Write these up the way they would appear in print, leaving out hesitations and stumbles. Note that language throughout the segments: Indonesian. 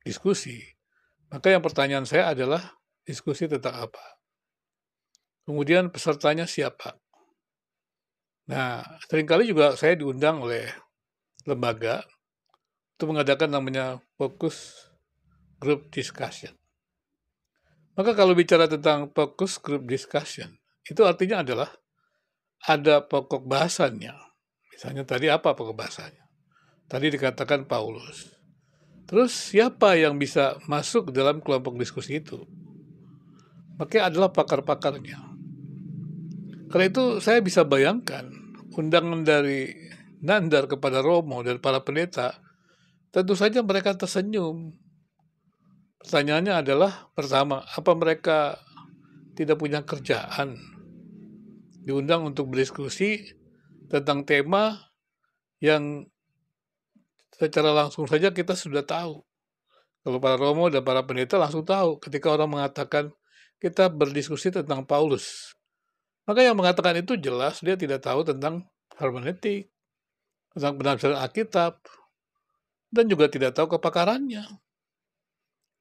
diskusi, maka yang pertanyaan saya adalah diskusi tentang apa? Kemudian pesertanya siapa? Nah, seringkali juga saya diundang oleh lembaga untuk mengadakan namanya focus group discussion. Maka kalau bicara tentang focus group discussion, itu artinya adalah ada pokok bahasannya. Misalnya tadi apa pokok bahasannya? Tadi dikatakan Paulus. Terus siapa yang bisa masuk dalam kelompok diskusi itu? Maka adalah pakar-pakarnya. Karena itu saya bisa bayangkan undangan dari Nandar kepada Romo dan para pendeta, tentu saja mereka tersenyum. Pertanyaannya adalah, pertama, apa mereka tidak punya kerjaan? Diundang untuk berdiskusi tentang tema yang secara langsung saja kita sudah tahu. Kalau para Romo dan para pendeta langsung tahu ketika orang mengatakan kita berdiskusi tentang Paulus. Maka yang mengatakan itu jelas dia tidak tahu tentang hermeneutik, tentang penafsiran Alkitab, dan juga tidak tahu kepakarannya.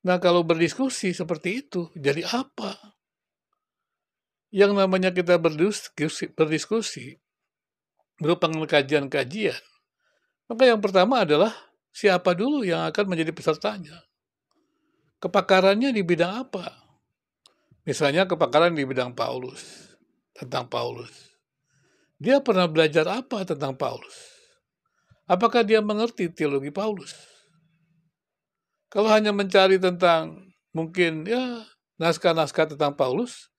Nah, kalau berdiskusi seperti itu, jadi apa? Yang namanya kita berdiskusi merupakan kajian-kajian. Maka yang pertama adalah siapa dulu yang akan menjadi pesertanya. Kepakarannya di bidang apa? Misalnya kepakaran di bidang Paulus, tentang Paulus. Dia pernah belajar apa tentang Paulus? Apakah dia mengerti teologi Paulus? Kalau hanya mencari tentang mungkin ya naskah-naskah tentang Paulus,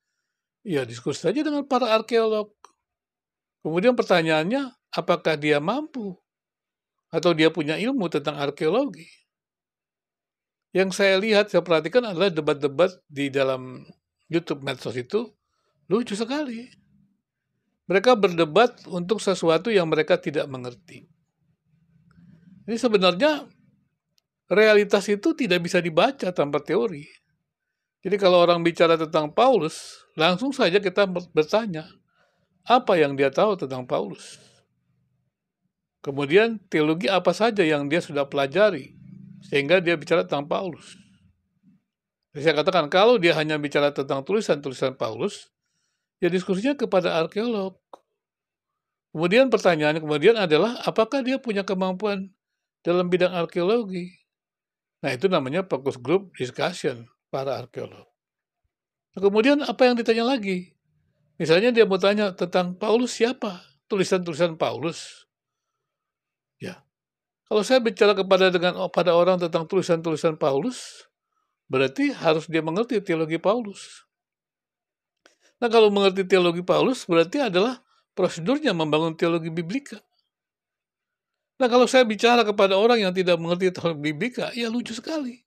ya diskusi saja dengan para arkeolog. Kemudian pertanyaannya, apakah dia mampu atau dia punya ilmu tentang arkeologi? Yang saya lihat, saya perhatikan adalah debat-debat di dalam YouTube medsos itu lucu sekali. Mereka berdebat untuk sesuatu yang mereka tidak mengerti. Ini sebenarnya realitas itu tidak bisa dibaca tanpa teori. Jadi kalau orang bicara tentang Paulus, langsung saja kita bertanya, apa yang dia tahu tentang Paulus? Kemudian teologi apa saja yang dia sudah pelajari, sehingga dia bicara tentang Paulus. Jadi saya katakan, kalau dia hanya bicara tentang tulisan-tulisan Paulus, ya diskusinya kepada arkeolog. Kemudian pertanyaannya kemudian adalah, apakah dia punya kemampuan dalam bidang arkeologi? Nah, itu namanya focus group discussion para arkeolog. Nah, kemudian apa yang ditanya lagi? Misalnya dia mau tanya tentang Paulus siapa? Tulisan-tulisan Paulus. Ya, kalau saya bicara pada orang tentang tulisan-tulisan Paulus, berarti harus dia mengerti teologi Paulus. Nah, kalau mengerti teologi Paulus berarti adalah prosedurnya membangun teologi biblika. Nah, kalau saya bicara kepada orang yang tidak mengerti teologi biblika, ya lucu sekali.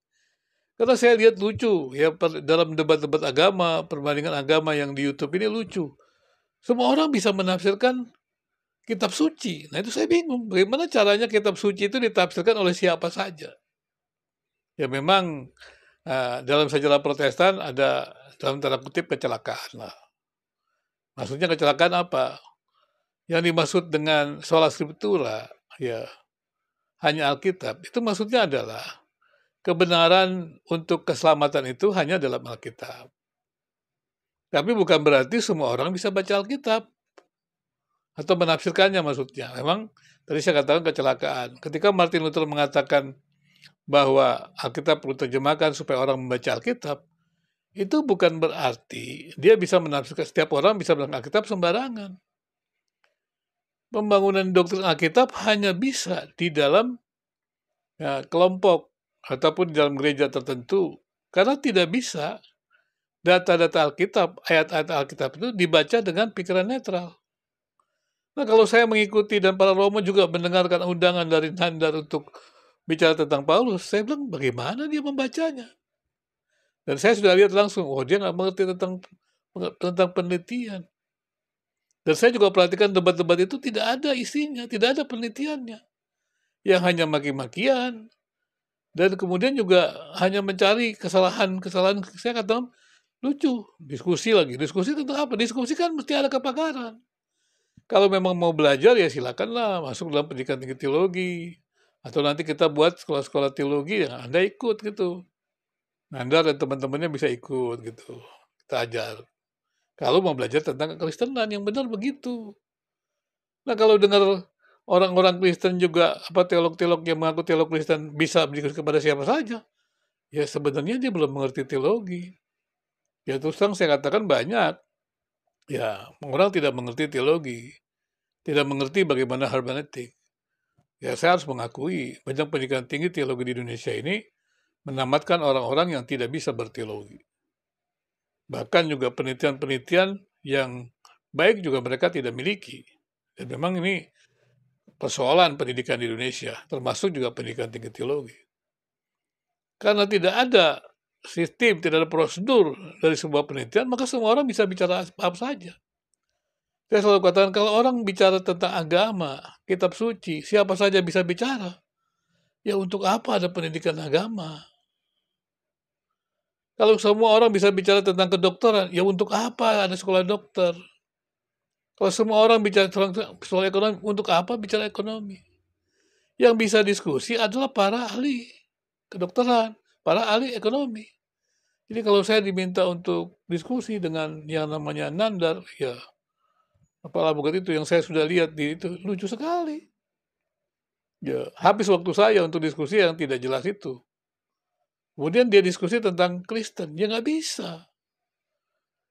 Karena saya lihat lucu, ya dalam debat-debat agama, perbandingan agama yang di YouTube ini lucu. Semua orang bisa menafsirkan kitab suci. Nah, itu saya bingung. Bagaimana caranya kitab suci itu ditafsirkan oleh siapa saja? Ya memang dalam sejarah Protestan ada dalam tanda kutip kecelakaan lah. Maksudnya kecelakaan apa? Yang dimaksud dengan sola scriptura, ya hanya Alkitab. Itu maksudnya adalah kebenaran untuk keselamatan itu hanya dalam Alkitab. Tapi bukan berarti semua orang bisa baca Alkitab atau menafsirkannya maksudnya. Memang tadi saya katakan kecelakaan. Ketika Martin Luther mengatakan bahwa Alkitab perlu terjemahkan supaya orang membaca Alkitab, itu bukan berarti dia bisa menafsirkan, setiap orang bisa menafsirkan Alkitab sembarangan. Pembangunan doktrin Alkitab hanya bisa di dalam kelompok ataupun di dalam gereja tertentu. Karena tidak bisa data-data Alkitab, ayat-ayat Alkitab itu dibaca dengan pikiran netral. Nah, kalau saya mengikuti dan para Romo juga mendengarkan undangan dari Nandar untuk bicara tentang Paulus, saya bilang bagaimana dia membacanya? Dan saya sudah lihat langsung, oh dia nggak mengerti tentang penelitian. Dan saya juga perhatikan debat-debat itu tidak ada isinya, tidak ada penelitiannya. Yang hanya maki-makian, dan kemudian juga hanya mencari kesalahan-kesalahan. Saya katakan, lucu, diskusi lagi. Diskusi tentang apa? Diskusi kan mesti ada kepakaran. Kalau memang mau belajar ya silakanlah masuk dalam pendidikan tinggi teologi, Atau nanti kita buat sekolah-sekolah teologi, ya Anda ikut gitu. Anda dan teman-temannya bisa ikut gitu, kita ajar. Kalau mau belajar tentang kekristenan, yang benar begitu. Nah, kalau dengar orang-orang Kristen juga, teolog-teolog yang mengaku teolog Kristen bisa berdiskusi kepada siapa saja, ya sebenarnya dia belum mengerti teologi. Ya terus terang saya katakan banyak, ya orang tidak mengerti teologi, tidak mengerti bagaimana hermeneutik. Ya saya harus mengakui, banyak pendidikan tinggi teologi di Indonesia ini menamatkan orang-orang yang tidak bisa berteologi. Bahkan juga penelitian-penelitian yang baik juga mereka tidak miliki. Dan memang ini persoalan pendidikan di Indonesia, termasuk juga pendidikan tinggi teologi. Karena tidak ada sistem, tidak ada prosedur dari sebuah penelitian, maka semua orang bisa bicara apa saja. Saya selalu katakan, kalau orang bicara tentang agama, kitab suci, siapa saja bisa bicara. Ya untuk apa ada pendidikan agama? Kalau semua orang bisa bicara tentang kedokteran, ya untuk apa ada sekolah dokter? Kalau semua orang bicara soal ekonomi, untuk apa bicara ekonomi? Yang bisa diskusi adalah para ahli kedokteran, para ahli ekonomi. Jadi kalau saya diminta untuk diskusi dengan yang namanya Nandar, ya apalah bukan itu yang saya sudah lihat di itu, lucu sekali. Ya, habis waktu saya untuk diskusi yang tidak jelas itu. Kemudian dia diskusi tentang Kristen, ya nggak bisa.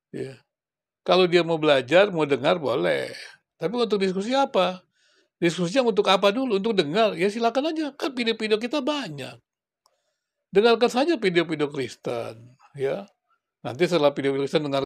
Ya. Kalau dia mau belajar, mau dengar, boleh. Tapi untuk diskusi apa? Diskusinya untuk apa dulu? Untuk dengar? Ya silakan aja, kan video-video kita banyak. Dengarkan saja video-video Kristen, ya. Nanti setelah video Kristen dengar